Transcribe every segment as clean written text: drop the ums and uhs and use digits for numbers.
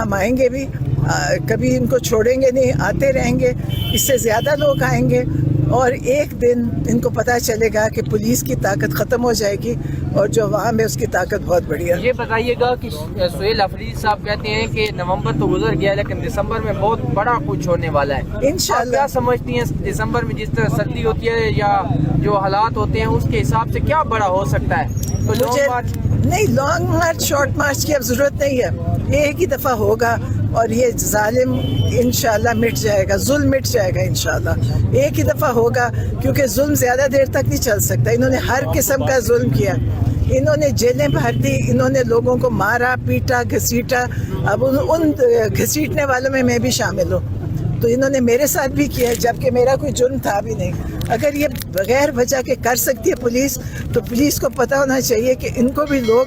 ہم آئیں گے بھی، کبھی ان کو چھوڑیں گے نہیں، آتے رہیں گے، اس سے زیادہ لوگ آئیں گے، اور ایک دن ان کو پتہ چلے گا کہ پولیس کی طاقت ختم ہو جائے گی اور جو عوام ہے اس کی طاقت بہت بڑی ہے۔ یہ بتائیے گا کہ سہیل افریدی صاحب کہتے ہیں کہ نومبر تو گزر گیا لیکن دسمبر میں بہت بڑا کچھ ہونے والا ہے، انشاءاللہ۔ کیا سمجھتی ہیں دسمبر میں جس طرح سردی ہوتی ہے یا جو حالات ہوتے ہیں اس کے حساب سے کیا بڑا ہو سکتا ہے؟ تو مجھے نہیں، لانگ مارچ شارٹ مارچ کی اب ضرورت نہیں ہے، ایک ہی دفعہ ہوگا اور یہ ظالم انشاءاللہ مٹ جائے گا، ظلم مٹ جائے گا انشاءاللہ، ایک ہی دفعہ ہوگا، کیونکہ ظلم زیادہ دیر تک نہیں چل سکتا۔ انہوں نے ہر قسم کا ظلم کیا، انہوں نے جیلیں بھر دی، انہوں نے لوگوں کو مارا پیٹا گھسیٹا، اب ان گھسیٹنے والوں میں میں بھی شامل ہوں، تو انہوں نے میرے ساتھ بھی کیا جبکہ میرا کوئی جرم تھا بھی نہیں۔ اگر یہ بغیر وجہ کے کر سکتی ہے پولیس، تو پولیس کو پتہ ہونا چاہیے کہ ان کو بھی لوگ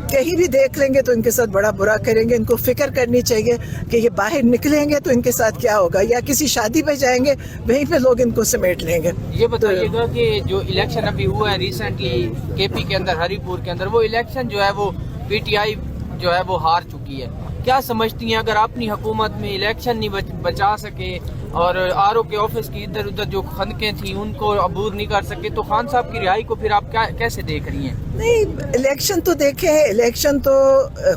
کہیں بھی دیکھ لیں گے تو ان کے ساتھ بڑا برا کریں گے، ان کو فکر کرنی چاہیے کہ یہ باہر نکلیں گے تو ان کے ساتھ کیا ہوگا، یا کسی شادی پہ جائیں گے وہیں پہ لوگ ان کو سمیٹ لیں گے۔ یہ بتائیے گا کہ جو الیکشن ابھی ہوا ہے ریسنٹلی کے پی کے اندر، ہری پور کے اندر، وہ الیکشن جو ہے وہ پی ٹی آئی جو ہے وہ ہار چکی ہے، کیا سمجھتی ہیں اگر اپنی حکومت میں الیکشن نہیں بچا سکے اور آر او کے آفس کی ادھر ادھر جو خندقیں تھیں ان کو عبور نہیں کر سکے تو خان صاحب کی رہائی کو پھر آپ کیسے دیکھ رہی ہیں؟ نہیں، الیکشن تو دیکھیں، الیکشن تو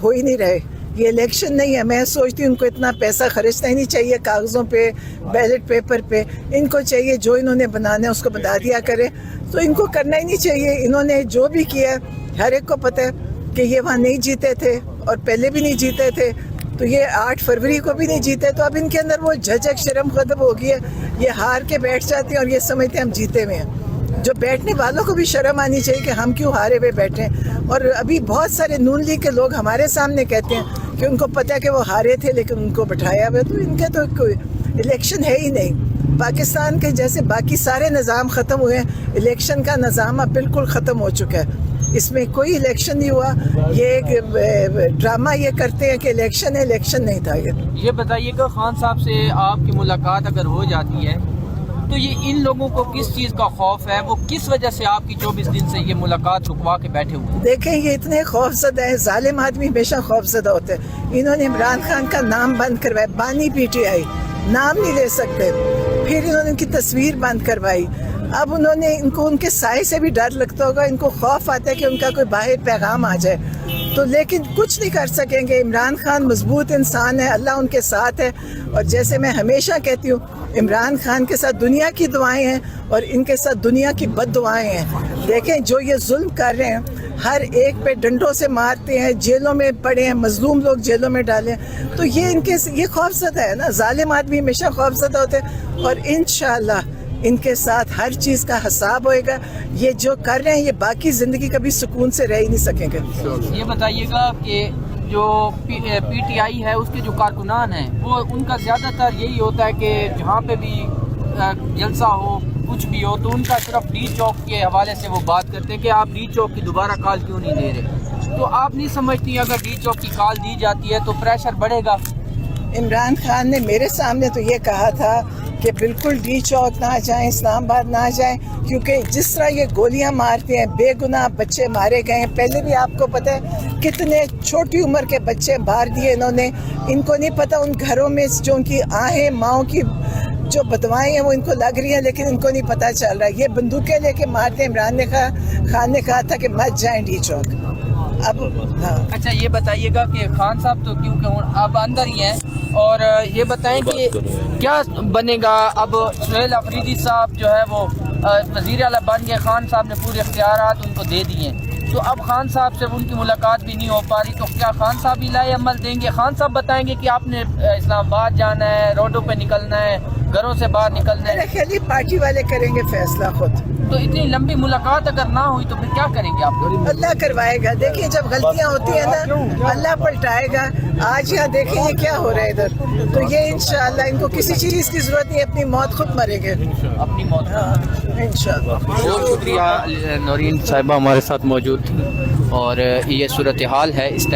ہو ہی نہیں رہے، یہ الیکشن نہیں ہے۔ میں سوچتی ہوں ان کو اتنا پیسہ خرچنا ہی نہیں چاہیے کاغذوں پہ، بیلٹ پیپر پہ، ان کو چاہیے جو انہوں نے بنانا ہے اس کو بنا دیا کرے، تو ان کو کرنا ہی نہیں چاہیے۔ انہوں نے جو بھی کیا ہر ایک کو پتہ ہے کہ یہ وہاں نہیں جیتے تھے اور پہلے بھی نہیں جیتے تھے، تو یہ 8 فروری کو بھی نہیں جیتے، تو اب ان کے اندر وہ جھجک شرم ختم ہو گئی ہے، یہ ہار کے بیٹھ جاتے ہیں اور یہ سمجھتے ہیں ہم جیتے ہوئے ہیں۔ جو بیٹھنے والوں کو بھی شرم آنی چاہیے کہ ہم کیوں ہارے ہوئے بیٹھے ہیں، اور ابھی بہت سارے نون لیگ کے لوگ ہمارے سامنے کہتے ہیں کہ ان کو پتہ ہے کہ وہ ہارے تھے لیکن ان کو بٹھایا ہوا، تو ان کے تو کوئی الیکشن ہے ہی نہیں۔ پاکستان کے جیسے باقی سارے نظام ختم ہوئے ہیں، الیکشن کا نظام اب بالکل ختم ہو چکا ہے، اس میں کوئی الیکشن نہیں ہوا۔ یہ ایک ڈرامہ یہ کرتے ہیں کہ الیکشن ہے، الیکشن نہیں تھا۔ یہ بتائیے کہ خان صاحب سے آپ کی ملاقات اگر ہو جاتی ہے تو یہ ان لوگوں کو کس چیز کا خوف ہے، وہ کس وجہ سے آپ کی 24 دن سے یہ ملاقات رکوا کے بیٹھے ہوئے؟ دیکھیں یہ اتنے خوف زدہ ہیں، ظالم آدمی ہمیشہ خوف زدہ ہوتے ہیں۔ انہوں نے عمران خان کا نام بند کروایا، بانی پی ٹی آئی، نام نہیں لے سکتے، پھر انہوں نے ان کی تصویر بند کروائی، اب انہوں نے ان کو ان کے سائے سے بھی ڈر لگتا ہوگا، ان کو خوف آتا ہے کہ ان کا کوئی باہر پیغام آ جائے، تو لیکن کچھ نہیں کر سکیں گے۔ عمران خان مضبوط انسان ہے، اللہ ان کے ساتھ ہے، اور جیسے میں ہمیشہ کہتی ہوں عمران خان کے ساتھ دنیا کی دعائیں ہیں اور ان کے ساتھ دنیا کی بد دعائیں ہیں۔ دیکھیں جو یہ ظلم کر رہے ہیں، ہر ایک پہ ڈنڈوں سے مارتے ہیں، جیلوں میں پڑے ہیں، مظلوم لوگ جیلوں میں ڈالے ہیں، تو یہ ان کے یہ خوف زدہ ہے نا، ظالم آدمی ہمیشہ خوف زدہ ہوتے ہیں، اور انشاءاللہ ان کے ساتھ ہر چیز کا حساب ہوئے گا۔ یہ جو کر رہے ہیں یہ باقی زندگی کبھی سکون سے رہ ہی نہیں سکیں گے۔ یہ بتائیے گا کہ جو پی ٹی آئی ہے اس کے جو کارکنان ہیں وہ ان کا زیادہ تر یہی ہوتا ہے کہ جہاں پہ بھی جلسہ ہو کچھ بھی ہو تو ان کا صرف ڈی چوک کے حوالے سے وہ بات کرتے ہیں کہ آپ ڈی چوک کی دوبارہ کال کیوں نہیں دے رہے، تو آپ نہیں سمجھتی اگر ڈی چوک کی کال دی جاتی ہے تو پریشر بڑھے گا؟ عمران خان نے میرے سامنے تو یہ کہا تھا کہ بالکل ڈی چوک نہ جائیں، اسلام آباد نہ جائیں، کیونکہ جس طرح یہ گولیاں مارتے ہیں، بے گناہ بچے مارے گئے ہیں، پہلے بھی آپ کو پتہ ہے کتنے چھوٹی عمر کے بچے مار دیے انہوں نے، ان کو نہیں پتہ ان گھروں میں جو ان کی آہیں ماؤں کی جو بدوائیں ہیں وہ ان کو لگ رہی ہیں لیکن ان کو نہیں پتہ چل رہا ہے، یہ بندوقیں لے کے مارتے ہیں۔ عمران خان نے کہا تھا کہ مت جائیں ڈی چوک۔ اب ہاں اچھا یہ بتائیے گا کہ خان صاحب تو کیونکہ اب اندر ہی ہیں، اور یہ بتائیں کہ کیا بنے گا اب؟ سہیل افریدی صاحب جو ہے وہ وزیر اعلیٰ بن گئے، خان صاحب نے پورے اختیارات ان کو دے دیے، تو اب خان صاحب سے ان کی ملاقات بھی نہیں ہو پا رہی، تو کیا خان صاحب ہی لائے عمل دیں گے؟ خان صاحب بتائیں گے کہ آپ نے اسلام آباد جانا ہے، روڈوں پہ نکلنا ہے، گھروں سے باہر نکلنا ہے؟ میرا خیال یہ پارٹی والے کریں گے فیصلہ خود۔ تو اتنی لمبی ملاقات اگر نہ ہوئی تو پھر کیا کریں گے آپ؟ اللہ کروائے گا، دیکھیں جب غلطیاں ہوتی ہیں نا اللہ پلٹائے گا۔ آج یہاں دیکھیں یہ کیا ہو رہا ہے ادھر، تو یہ انشاءاللہ ان کو کسی چیز کی ضرورت نہیں، اپنی موت خود مریں گے اپنی موت؟ ہاں انشاءاللہ۔ بہت شکریہ نورین صاحبہ ہمارے ساتھ موجود تھی، اور یہ صورتحال ہے اس ٹائم